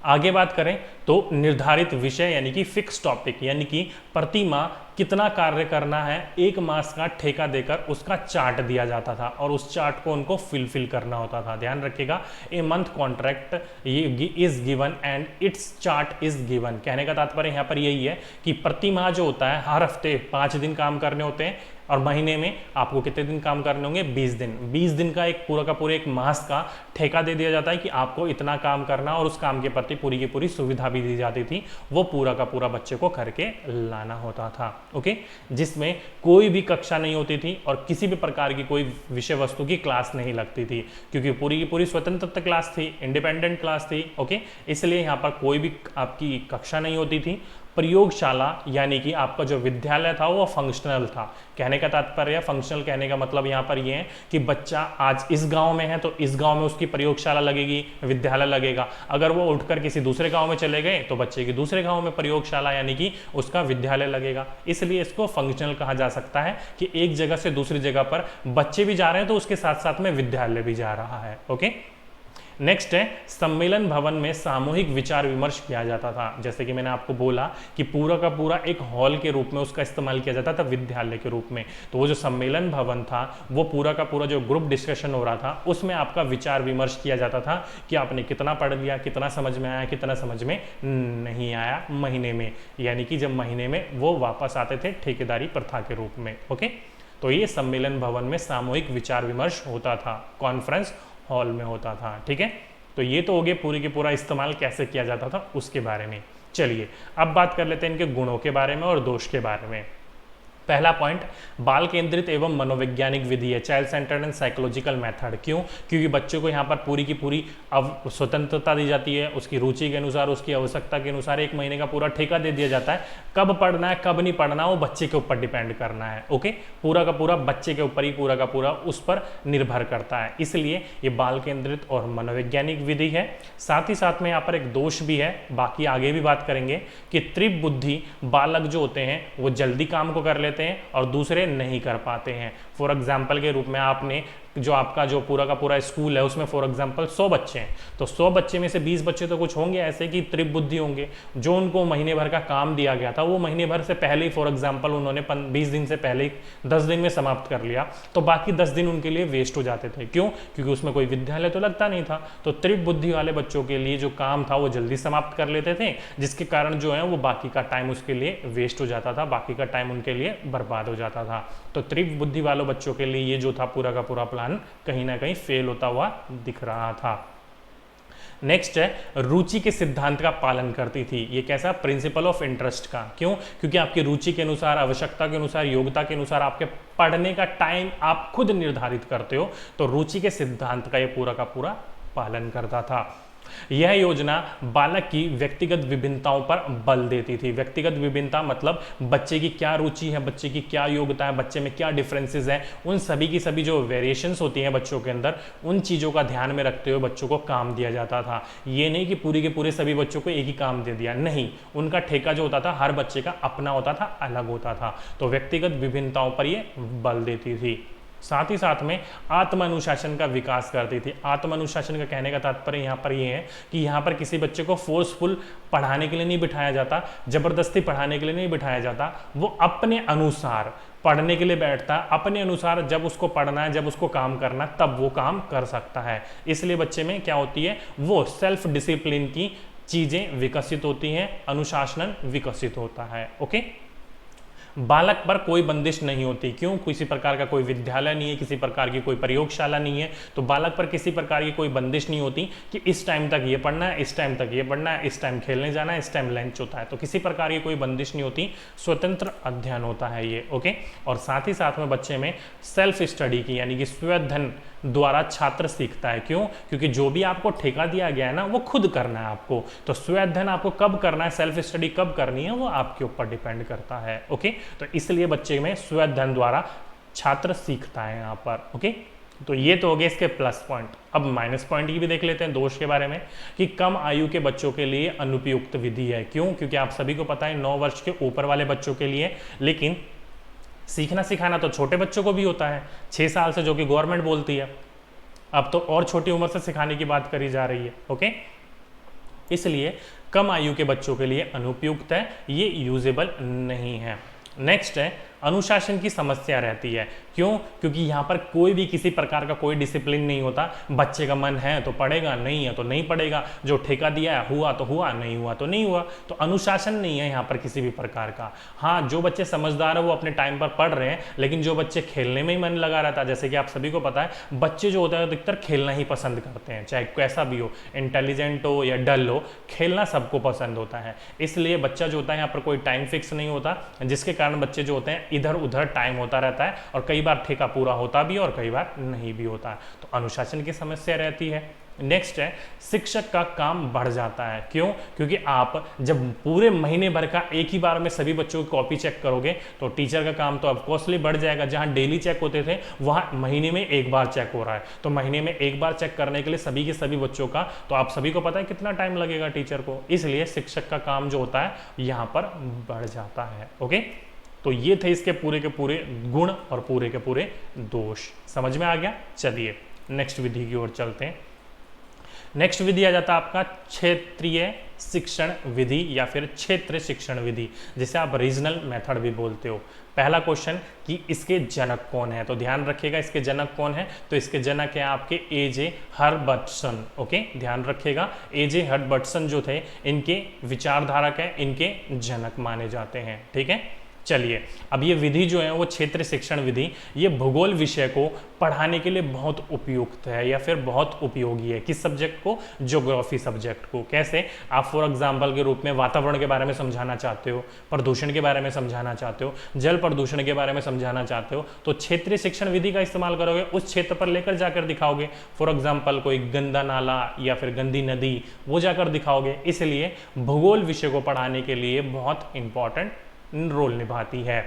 Speaker 1: आगे बात करें तो निर्धारित विषय यानी कि फिक्स टॉपिक, यानी कि प्रति माह कितना कार्य करना है, 1 मास का ठेका देकर उसका चार्ट दिया जाता था और उस चार्ट को उनको फिल करना होता था। ध्यान रखिएगा, a month contract is given and it's chart is given. कहने का तात्पर्य यहाँ पर यही है कि प्रति माह जो होता है, हर हफ्ते 5 दिन काम करने होते हैं, और महीने में आपको कितने दिन काम करने होंगे? 20 दिन। 20 दिन का एक पूरा का पूरा एक मास का ठेका दे दिया जाता है कि आपको इतना काम करना, और उस काम के प्रति पूरी की पूरी सुविधा भी दी जाती थी, वो पूरा का पूरा बच्चे को करके लाना होता था। ओके, जिसमें कोई भी कक्षा नहीं होती थी और किसी भी प्रकार की कोई विषय वस्तु की क्लास नहीं लगती थी, क्योंकि पूरी की पूरी स्वतंत्र क्लास थी, इंडिपेंडेंट क्लास थी। ओके, इसलिए यहाँ पर कोई भी आपकी कक्षा नहीं होती थी, प्रयोगशाला यानी कि आपका जो विद्यालय था वो फंक्शनल था। कहने का तात्पर्य, फंक्शनल कहने का मतलब यहाँ पर ये है कि बच्चा आज इस गांव में है तो इस गांव में उसकी प्रयोगशाला लगेगी, विद्यालय लगेगा। अगर वो उठकर किसी दूसरे गांव में चले गए तो बच्चे की दूसरे गांव में प्रयोगशाला यानी कि उसका विद्यालय लगेगा। इसलिए इसको फंक्शनल कहा जा सकता है कि एक जगह से दूसरी जगह पर बच्चे भी जा रहे हैं तो उसके साथ साथ में विद्यालय भी जा रहा है। ओके, नेक्स्ट है सम्मेलन भवन में सामूहिक विचार विमर्श किया जाता था। जैसे कि मैंने आपको बोला कि पूरा का पूरा एक हॉल के रूप में उसका इस्तेमाल किया जाता था, विद्यालय के रूप में। तो वो जो सम्मेलन भवन था वो पूरा का पूरा जो ग्रुप डिस्कशन हो रहा था उसमें आपका विचार विमर्श किया जाता था कि आपने कितना पढ़ लिया, कितना समझ में आया, कितना समझ में नहीं आया महीने में। यानी कि जब महीने में वो वापस आते थे ठेकेदारी प्रथा के रूप में। ओके, तो ये सम्मेलन भवन में सामूहिक विचार विमर्श होता था, कॉन्फ्रेंस हॉल में होता था। ठीक है, तो ये तो हो गया पूरी के पूरा इस्तेमाल कैसे किया जाता था उसके बारे में। चलिए अब बात कर लेते हैं इनके गुणों के बारे में और दोष के बारे में। पहला पॉइंट, बाल केंद्रित एवं मनोवैज्ञानिक विधि है, child centred and psychological method. क्यों? क्योंकि बच्चों को यहाँ पर पूरी की पूरी स्वतंत्रता दी जाती है, उसकी रुचि के अनुसार, उसकी आवश्यकता के अनुसार 1 महीने का पूरा ठेका दे दिया जाता है। कब पढ़ना है कब नहीं पढ़ना वो बच्चे के ऊपर डिपेंड करना है। ओके, पूरा का पूरा बच्चे के ऊपर ही पूरा का पूरा उस पर निर्भर करता है, इसलिए ये बाल केंद्रित और मनोवैज्ञानिक विधि है। साथ ही साथ में यहाँ पर एक दोष भी है, बाकी आगे भी बात करेंगे कि तीव्र बुद्धि बालक जो होते हैं वो जल्दी काम को कर लेते हैं और दूसरे नहीं कर पाते हैं। फॉर एग्जाम्पल के रूप में आपने जो आपका जो पूरा का पूरा स्कूल है उसमें फॉर एग्जांपल 100 बच्चे हैं, तो 100 बच्चे में से 20 बच्चे तो कुछ होंगे ऐसे कि तीव्र बुद्धि होंगे, जो उनको महीने भर का काम दिया गया था वो महीने भर से पहले ही फॉर एग्जांपल उन्होंने 20 दिन से पहले ही 10 दिन में समाप्त कर लिया, तो बाकी 10 दिन उनके लिए वेस्ट हो जाते थे। क्यों? क्योंकि उसमें कोई विद्यालय तो लगता नहीं था। तो तीव्र बुद्धि वाले बच्चों के लिए जो काम था वो जल्दी समाप्त कर लेते थे, जिसके कारण जो है वो बाकी का टाइम उसके लिए वेस्ट हो जाता था, बाकी का टाइम उनके लिए बर्बाद हो जाता था। तो तीव्र बुद्धि वालों बच्चों के लिए ये जो था पूरा का पूरा प्लान कहीं ना कहीं फेल होता हुआ दिख रहा था। नेक्स्ट है रुचि के सिद्धांत का पालन करती थी। ये कैसा? प्रिंसिपल ऑफ इंटरेस्ट का। क्यों? क्योंकि आपकी रुचि के अनुसार, आवश्यकता के अनुसार, योग्यता के अनुसार आपके पढ़ने का टाइम आप खुद निर्धारित करते हो, तो रुचि के सिद्धांत का ये पूरा का पूरा पालन करता था। यह योजना बालक की व्यक्तिगत विभिन्नताओं पर बल देती थी। व्यक्तिगत विभिन्नता मतलब बच्चे की क्या रुचि है, बच्चे की क्या योग्यता है, बच्चे में क्या डिफरेंसेस हैं, उन सभी की सभी जो वेरिएशंस होती हैं बच्चों के अंदर, उन चीज़ों का ध्यान में रखते हुए बच्चों को काम दिया जाता था। ये नहीं कि पूरी के पूरे सभी बच्चों को एक ही काम दे दिया, नहीं, उनका ठेका जो होता था हर बच्चे का अपना होता था, अलग होता था। तो व्यक्तिगत विभिन्नताओं पर ये बल देती थी। साथ ही साथ में आत्म अनुशासन का विकास करती थी। आत्म अनुशासन का कहने का तात्पर्य यहाँ पर ये है कि यहाँ पर किसी बच्चे को फोर्सफुल पढ़ाने के लिए नहीं बिठाया जाता, जबरदस्ती पढ़ाने के लिए नहीं बिठाया जाता, वो अपने अनुसार पढ़ने के लिए बैठता, अपने अनुसार जब उसको पढ़ना है, जब उसको काम करना है, तब वो काम कर सकता है। इसलिए बच्चे में क्या होती है, वो सेल्फ डिसिप्लिन की चीज़ें विकसित होती हैं, अनुशासन विकसित होता है। ओके, बालक पर कोई बंदिश नहीं होती। क्यों? किसी प्रकार का कोई विद्यालय नहीं है, किसी प्रकार की कोई प्रयोगशाला नहीं है, तो बालक पर किसी प्रकार की कोई बंदिश नहीं होती कि इस टाइम तक ये पढ़ना है, इस टाइम तक ये पढ़ना है, इस टाइम खेलने जाना है, इस टाइम लंच होता है, तो किसी प्रकार की कोई बंदिश नहीं होती, स्वतंत्र अध्ययन होता है ये। ओके, और साथ ही साथ में बच्चे में सेल्फ स्टडी की यानी कि स्वअध्ययन द्वारा छात्र सीखता है। क्यों? क्योंकि जो भी आपको ठेका दिया गया है ना वो खुद करना है आपको, तो स्वअध्ययन आपको कब करना है, सेल्फ स्टडी कब करनी है, वो आपके ऊपर डिपेंड करता है। ओके, तो इसलिए बच्चे में स्वअध्ययन द्वारा छात्र सीखता है यहाँ पर। ओके, तो ये तो हो गए इसके प्लस पॉइंट। अब माइनस पॉइंट की भी देख लेते हैं दोष के बारे में, कि कम आयु के बच्चों के लिए अनुपयुक्त विधि है। क्यों? क्योंकि आप सभी को पता है 9 वर्ष के ऊपर वाले बच्चों के लिए, लेकिन सीखना सिखाना तो छोटे बच्चों को भी होता है, 6 साल से, जो कि गवर्नमेंट बोलती है। अब तो और छोटी उम्र से सिखाने की बात करी जा रही है। ओके, इसलिए कम आयु के बच्चों के लिए अनुपयुक्त है, ये यूजेबल नहीं है। नेक्स्ट है अनुशासन की समस्या रहती है। क्यों? क्योंकि यहाँ पर कोई भी किसी प्रकार का कोई डिसिप्लिन नहीं होता। बच्चे का मन है तो पढ़ेगा, नहीं है तो नहीं पढ़ेगा, जो ठेका दिया है हुआ तो हुआ, नहीं हुआ तो नहीं हुआ, तो अनुशासन नहीं है यहाँ पर किसी भी प्रकार का। हाँ, जो बच्चे समझदार है वो अपने टाइम पर पढ़ रहे हैं, लेकिन जो बच्चे खेलने में ही मन लगा रहता है, जैसे कि आप सभी को पता है बच्चे जो होता है अधिकतर खेलना ही पसंद करते हैं, चाहे कैसा भी हो, इंटेलिजेंट हो या डल हो, खेलना सबको पसंद होता है। इसलिए बच्चा जो होता है यहाँ पर कोई टाइम फिक्स नहीं होता, जिसके कारण बच्चे जो होते हैं इधर उधर टाइम होता रहता है, और कई बार ठेका पूरा होता भी और कई बार नहीं भी होता है, तो अनुशासन की समस्या रहती है। नेक्स्ट है शिक्षक का काम बढ़ जाता है। क्यों? क्योंकि आप जब पूरे महीने भर का एक ही बार में सभी बच्चों की कॉपी चेक करोगे तो टीचर का काम तो ऑफकोर्सली बढ़ जाएगा। जहां डेली चेक होते थे वहां महीने में एक बार चेक हो रहा है, तो महीने में एक बार चेक करने के लिए सभी के सभी बच्चों का, तो आप सभी को पता है कितना टाइम लगेगा टीचर को, इसलिए शिक्षक का काम जो होता है यहां पर बढ़ जाता है। ओके, तो ये थे इसके पूरे के पूरे गुण और पूरे के पूरे दोष। समझ में आ गया? चलिए नेक्स्ट विधि की ओर चलते हैं। नेक्स्ट विधि आ जाता है आपका क्षेत्रीय शिक्षण विधि या फिर क्षेत्र शिक्षण विधि, जिसे आप रीजनल मेथड भी बोलते हो। पहला क्वेश्चन कि इसके जनक कौन है, तो ध्यान रखिएगा इसके जनक कौन है, तो इसके जनक है आपके ए.जे. हर्बर्टसन। ओके, ध्यान रखिएगा ए.जे. हर्बर्टसन जो थे इनके विचारधारक है, इनके जनक माने जाते हैं। ठीक है, चलिए अब ये विधि जो है वो क्षेत्र शिक्षण विधि, ये भूगोल विषय को पढ़ाने के लिए बहुत उपयुक्त है या फिर बहुत उपयोगी है। किस सब्जेक्ट को? ज्योग्राफी सब्जेक्ट को। कैसे? आप फॉर एग्जांपल के रूप में वातावरण के बारे में समझाना चाहते हो, प्रदूषण के बारे में समझाना चाहते हो, जल प्रदूषण के बारे में समझाना चाहते हो, तो क्षेत्रीय शिक्षण विधि का इस्तेमाल करोगे, उस क्षेत्र पर लेकर जाकर दिखाओगे। फॉर एग्जाम्पल कोई गंदा नाला या फिर गंदी नदी, वो जाकर दिखाओगे। इसलिए भूगोल विषय को पढ़ाने के लिए बहुत इंपॉर्टेंट रोल निभाती है।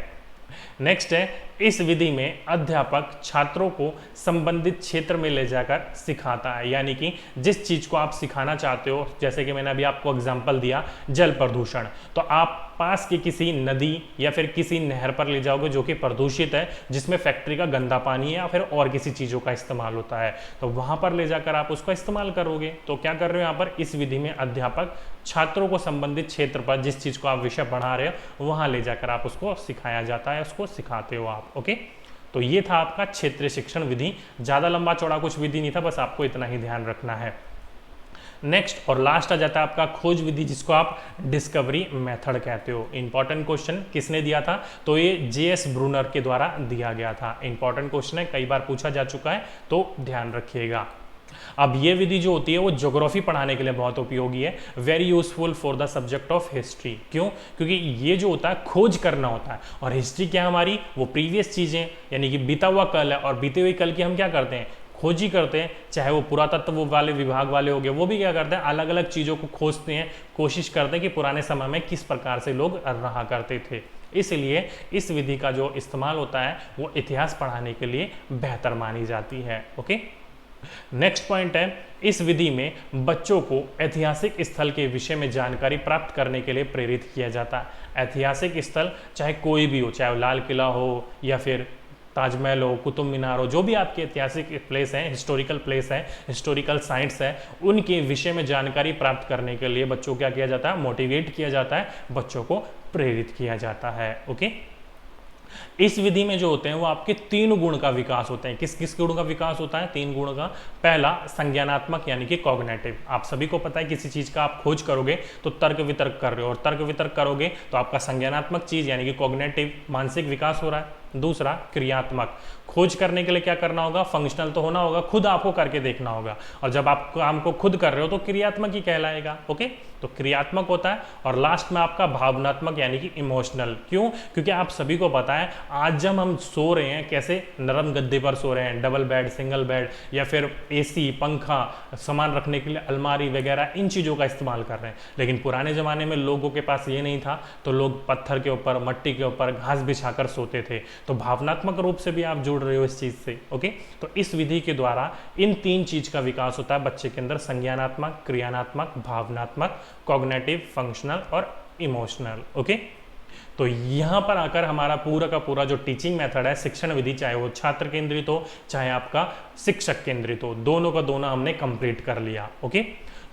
Speaker 1: नेक्स्ट है इस विधि में अध्यापक छात्रों को संबंधित क्षेत्र में ले जाकर सिखाता है, यानी कि जिस चीज को आप सिखाना चाहते हो, जैसे कि मैंने अभी आपको एग्जांपल दिया जल प्रदूषण, तो आप पास की किसी नदी या फिर किसी नहर पर ले जाओगे जो कि प्रदूषित है, जिसमें फैक्ट्री का गंदा पानी है या फिर और किसी चीजों का इस्तेमाल होता है, तो वहां पर ले जाकर आप उसका इस्तेमाल करोगे। तो क्या कर रहे हो यहाँ पर, इस विधि में अध्यापक छात्रों को संबंधित क्षेत्र पर जिस चीज को आप विषय पढ़ा रहे हो वहां ले जाकर आप उसको सिखाया जाता है, उसको सिखाते हो आप। ओके, तो ये था आपका क्षेत्रीय शिक्षण विधि। ज्यादा लंबा चौड़ा कुछ विधि नहीं था, बस आपको इतना ही ध्यान रखना है। नेक्स्ट और लास्ट आ जाता है आपका खोज विधि, जिसको आप डिस्कवरी मेथड कहते हो। इंपॉर्टेंट क्वेश्चन किसने दिया था, तो ये जे.एस. ब्रूनर के द्वारा दिया गया था। इंपॉर्टेंट क्वेश्चन है, कई बार पूछा जा चुका है, तो ध्यान रखिएगा। अब ये विधि जो होती है वो ज्योग्राफी पढ़ाने के लिए बहुत उपयोगी है, very useful for the subject of history. क्यों? क्योंकि ये जो होता है खोज करना होता है, और हिस्ट्री क्या हमारी, वो प्रीवियस चीजें, यानी कि बीता हुआ कल है, और बीते हुए कल की हम क्या करते हैं, खोज ही करते हैं। चाहे वो पुरातत्व वाले विभाग वाले हो गए, वो भी क्या करते हैं, अलग अलग चीजों को खोजते हैं, कोशिश करते हैं कि पुराने समय में किस प्रकार से लोग रहा करते थे। इसलिए इस विधि का जो इस्तेमाल होता है वो इतिहास पढ़ाने के लिए बेहतर मानी जाती है। ओके, नेक्स्ट पॉइंट है इस विधि में बच्चों को ऐतिहासिक स्थल के विषय में जानकारी प्राप्त करने के लिए प्रेरित किया जाता है। ऐतिहासिक स्थल चाहे कोई भी हो, चाहे वो लाल किला हो या फिर ताजमहल हो, कुतुब मीनार हो, जो भी आपके ऐतिहासिक प्लेस हैं, हिस्टोरिकल प्लेस है, हिस्टोरिकल साइट्स है, उनके विषय में जानकारी प्राप्त करने के लिए बच्चों को क्या किया जाता है, मोटिवेट किया जाता है, बच्चों को प्रेरित किया जाता है। ओके, इस विधि में जो होते हैं वो आपके 3 गुण का विकास होते हैं। किस किस गुण का विकास होता है? 3 गुण का। पहला संज्ञानात्मक यानी कि कॉग्निटिव। आप सभी को पता है किसी चीज का आप खोज करोगे तो तर्क वितर्क कर रहे हो, और तर्क वितर्क करोगे तो आपका संज्ञानात्मक चीज यानी कि कॉग्निटिव मानसिक विकास हो रहा है। दूसरा क्रियात्मक, खोज करने के लिए क्या करना होगा, फंक्शनल तो होना होगा, खुद आपको करके देखना होगा, और जब आप काम को खुद कर रहे हो तो क्रियात्मक ही कहलाएगा। ओके, तो क्रियात्मक होता है। और लास्ट में आपका भावनात्मक यानी कि इमोशनल। क्यों? क्योंकि आप सभी को पता है आज जब हम सो रहे हैं कैसे नरम गद्दे पर सो रहे हैं, डबल बेड, सिंगल बेड, या फिर एसी, पंखा, सामान रखने के लिए अलमारी वगैरह, इन चीज़ों का इस्तेमाल कर रहे हैं। लेकिन पुराने ज़माने में लोगों के पास ये नहीं था, तो लोग पत्थर के ऊपर, मट्टी के ऊपर घास बिछाकर सोते थे। तो भावनात्मक रूप से भी आप जुड़ रहे हो इस चीज़ से। ओके, तो इस विधि के द्वारा इन 3 चीज का विकास होता है बच्चे के अंदर, संज्ञानात्मक, क्रियानात्मक, भावनात्मक, कॉग्निटिव, फंक्शनल और इमोशनल। ओके, तो यहाँ पर आकर हमारा पूरा का पूरा जो टीचिंग मेथड है, शिक्षण विधि, चाहे वो छात्र केंद्रित हो चाहे आपका शिक्षक केंद्रित हो, दोनों का दोनों हमने कंप्लीट कर लिया। ओके,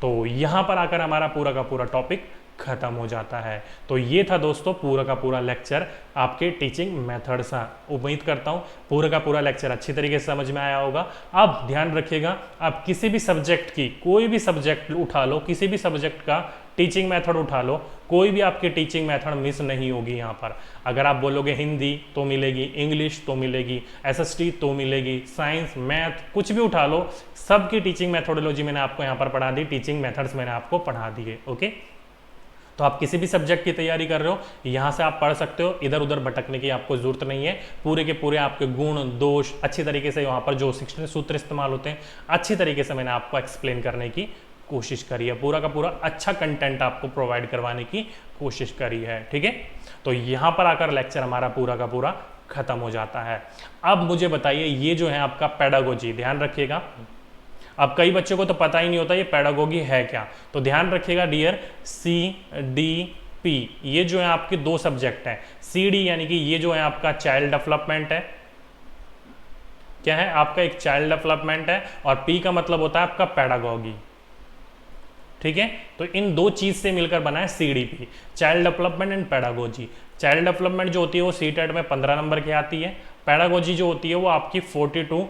Speaker 1: तो यहाँ पर आकर हमारा पूरा का पूरा टॉपिक खत्म हो जाता है। तो ये था दोस्तों पूरा का पूरा लेक्चर आपके टीचिंग मेथड सा। उम्मीद करता हूँ पूरा का पूरा लेक्चर अच्छी तरीके से समझ में आया होगा। अब ध्यान रखिएगा, आप किसी भी सब्जेक्ट की, कोई भी सब्जेक्ट उठा लो, किसी भी सब्जेक्ट का टीचिंग मेथड उठा लो, कोई भी आपकी टीचिंग मेथड मिस नहीं होगी यहाँ पर। अगर आप बोलोगे हिंदी तो मिलेगी, इंग्लिश तो मिलेगी, एसएसटी तो मिलेगी, साइंस, मैथ, कुछ भी उठा लो, सबकी टीचिंग मेथोडोलॉजी मैंने आपको यहाँ पर पढ़ा दी, टीचिंग मेथड्स मैंने आपको पढ़ा दिए। ओके, तो आप किसी भी सब्जेक्ट की तैयारी कर रहे हो, यहाँ से आप पढ़ सकते हो, इधर उधर भटकने की आपको जरूरत नहीं है। पूरे के पूरे आपके गुण दोष अच्छी तरीके से, वहाँ पर जो शिक्षण सूत्र इस्तेमाल होते हैं अच्छी तरीके से मैंने आपको एक्सप्लेन करने की कोशिश करी है, पूरा का पूरा अच्छा कंटेंट आपको प्रोवाइड करवाने की कोशिश करी है, ठीक है। तो यहाँ पर आकर लेक्चर हमारा पूरा का पूरा खत्म हो जाता है। अब मुझे बताइए, ये जो है आपका पेडागोजी, ध्यान रखिएगा, अब कई बच्चों को तो पता ही नहीं होता ये पेडागोगी है क्या, तो ध्यान रखिएगा डियर, CDP ये जो है आपके दो सब्जेक्ट हैं। CD यानी कि ये जो है आपका चाइल्ड डेवलपमेंट है, क्या है आपका, एक चाइल्ड डेवलपमेंट है, और P का मतलब होता है आपका पेडागोगी, ठीक है। तो इन दो चीज से मिलकर बना है CDP, child development and pedagogy. Child development जो होती है वो CTET में 15 नंबर की आती है, पेडागोजी जो होती है वो आपकी 40 to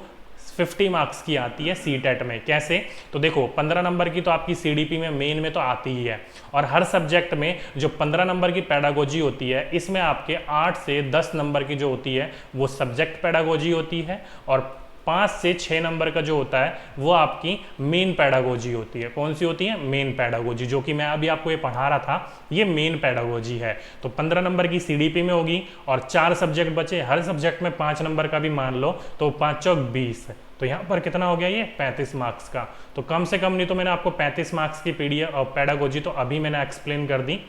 Speaker 1: 50 मार्क्स की आती है CTET में। कैसे, तो देखो 15 नंबर की तो आपकी CDP में मेन में तो आती ही है, और हर सब्जेक्ट में जो 15 नंबर की पेडागोजी होती है इसमें आपके 8 से 10 नंबर की जो होती है वो सब्जेक्ट पेडागोजी होती है, और 5 से 6 नंबर का जो होता है वो आपकी मेन पेडागोजी होती है। कौन सी होती है, मेन पेडागोजी, जो कि मैं अभी आपको ये पढ़ा रहा था, ये मेन पेडागोजी है। तो 15 नंबर की CDP में होगी, और 4 सब्जेक्ट बचे, हर सब्जेक्ट में 5 नंबर का भी मान लो, तो 5 चौक 20, तो यहाँ पर कितना हो गया ये 35 मार्क्स का। तो कम से कम नहीं तो मैंने आपको 35 मार्क्स की PDF और पेडागोजी तो अभी मैंने एक्सप्लेन कर दी,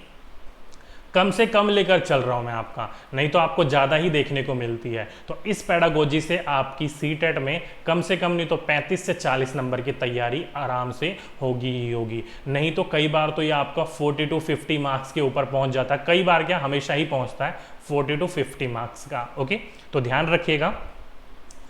Speaker 1: कम से कम लेकर चल रहा हूं मैं आपका, नहीं तो आपको ज़्यादा ही देखने को मिलती है। तो इस पेडागोजी से आपकी CTET में कम से कम नहीं तो 35 से 40 नंबर की तैयारी आराम से होगी ही होगी, नहीं तो कई बार तो ये आपका 40 to 50 मार्क्स के ऊपर पहुंच जाता है, कई बार क्या हमेशा ही पहुंचता है 40 to 50 मार्क्स का। ओके, तो ध्यान रखिएगा,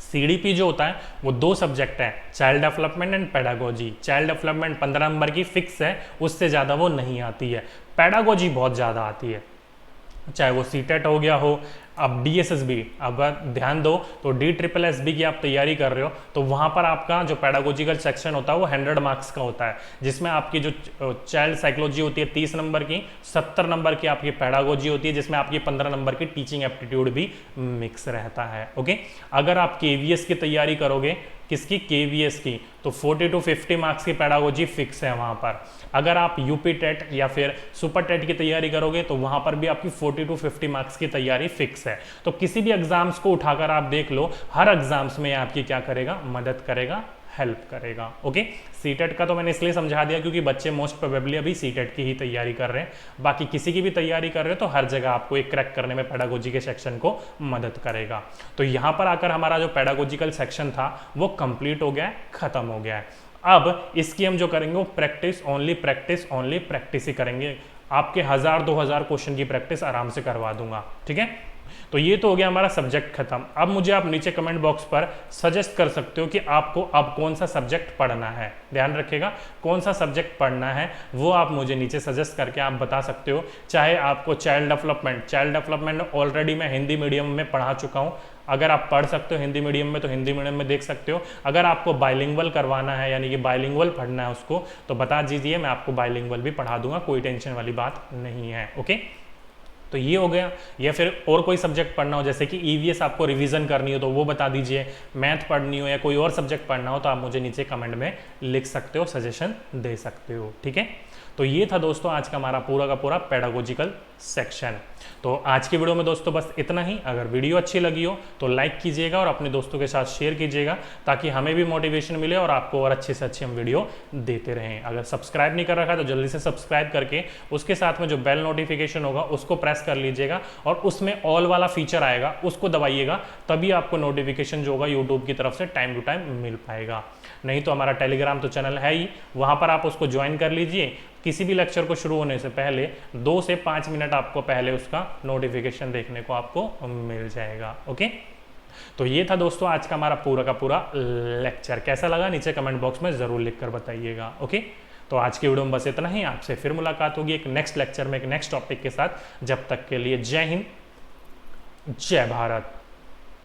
Speaker 1: CDP जो होता है वो दो सब्जेक्ट है, child development and pedagogy. Child development 15 number की फिक्स है, उससे ज़्यादा वो नहीं आती है, पेडागोजी बहुत ज़्यादा आती है, चाहे वो CTET हो गया हो। अब DSSB, अगर ध्यान दो तो DSSB की आप तैयारी कर रहे हो तो वहाँ पर आपका जो पेडागोजिकल सेक्शन होता है वो 100 मार्क्स का होता है, जिसमें आपकी जो चाइल्ड साइकोलॉजी होती है 30 नंबर की, 70 नंबर की आपकी पेडागोजी होती है, जिसमें आपकी 15 नंबर की टीचिंग एप्टीट्यूड भी मिक्स रहता है। ओके, अगर आप KVS की तैयारी करोगे, किसकी, KVS की, तो 40 to 50 मार्क्स की पेडागोजी फिक्स है वहाँ पर। अगर आप UP टेट या फिर सुपर टेट की तैयारी करोगे तो वहाँ पर भी आपकी 40 to 50 मार्क्स की तैयारी फिक्स है। तो किसी भी एग्जाम्स को उठाकर आप देख लो, हर एग्जाम्स में आपकी क्या करेगा, मदद करेगा, हेल्प करेगा। ओके, CTET का तो मैंने इसलिए समझा दिया क्योंकि बच्चे मोस्ट प्रोबेबली अभी CTET की ही तैयारी कर रहे हैं, बाकी किसी की भी तैयारी कर रहे हो तो हर जगह आपको एक क्रैक करने में पेडागोजी के सेक्शन को मदद करेगा। तो यहाँ पर आकर हमारा जो पेडागोजिकल सेक्शन था वो कंप्लीट हो गया है, खत्म हो गया है। अब इसकी हम जो करेंगे वो प्रैक्टिस ओनली प्रैक्टिस ही करेंगे, आपके 1000-2000 क्वेश्चन की प्रैक्टिस आराम से करवा दूंगा, ठीक है। तो ये तो हो गया हमारा सब्जेक्ट खत्म। अब मुझे आप नीचे कमेंट बॉक्स पर सजेस्ट कर सकते हो कि आपको अब कौन सा सब्जेक्ट पढ़ना है, ध्यान रखिएगा, कौन सा सब्जेक्ट पढ़ना है वो आप मुझे नीचे सजेस्ट करके आप बता सकते हो। चाहे आपको चाइल्ड डेवलपमेंट ऑलरेडी मैं हिंदी मीडियम में पढ़ा चुका हूँ, अगर आप पढ़ सकते हो हिंदी मीडियम में तो हिंदी मीडियम में देख सकते हो। अगर आपको बाइलिंगुअल करवाना है, यानी कि बाइलिंगुअल पढ़ना है उसको, तो बता दीजिए, मैं आपको बाइलिंगुअल भी पढ़ा दूंगा, कोई टेंशन वाली बात नहीं है। ओके, तो ये हो गया। या फिर और कोई सब्जेक्ट पढ़ना हो, जैसे कि EVS आपको रिवीजन करनी हो तो वो बता दीजिए, मैथ पढ़नी हो या कोई और सब्जेक्ट पढ़ना हो तो आप मुझे नीचे कमेंट में लिख सकते हो, सजेशन दे सकते हो, ठीक है। तो ये था दोस्तों आज का हमारा पूरा का पूरा पेडागोजिकल सेक्शन। तो आज की वीडियो में दोस्तों बस इतना ही। अगर वीडियो अच्छी लगी हो तो लाइक कीजिएगा और अपने दोस्तों के साथ शेयर कीजिएगा, ताकि हमें भी मोटिवेशन मिले और आपको और अच्छे से अच्छे हम वीडियो देते रहें। अगर सब्सक्राइब नहीं कर रखा तो जल्दी से सब्सक्राइब करके उसके साथ में जो बेल नोटिफिकेशन होगा उसको प्रेस कर लीजिएगा, और उसमें ऑल वाला फीचर आएगा उसको दबाइएगा, तभी आपको नोटिफिकेशन जो होगा यूट्यूब की तरफ से टाइम टू टाइम मिल पाएगा। नहीं तो हमारा टेलीग्राम तो चैनल है ही, वहाँ पर आप उसको ज्वाइन कर लीजिए। किसी भी लेक्चर को शुरू होने से पहले 2 से 5 मिनट आपको पहले उसका नोटिफिकेशन देखने को आपको मिल जाएगा। ओके, तो ये था दोस्तों आज का हमारा पूरा का पूरा लेक्चर। कैसा लगा नीचे कमेंट बॉक्स में ज़रूर लिखकर बताइएगा। ओके, तो आज की वीडियो में बस इतना ही। आपसे फिर मुलाकात होगी एक नेक्स्ट लेक्चर में, एक नेक्स्ट टॉपिक के साथ। जब तक के लिए जय हिंद, जय भारत।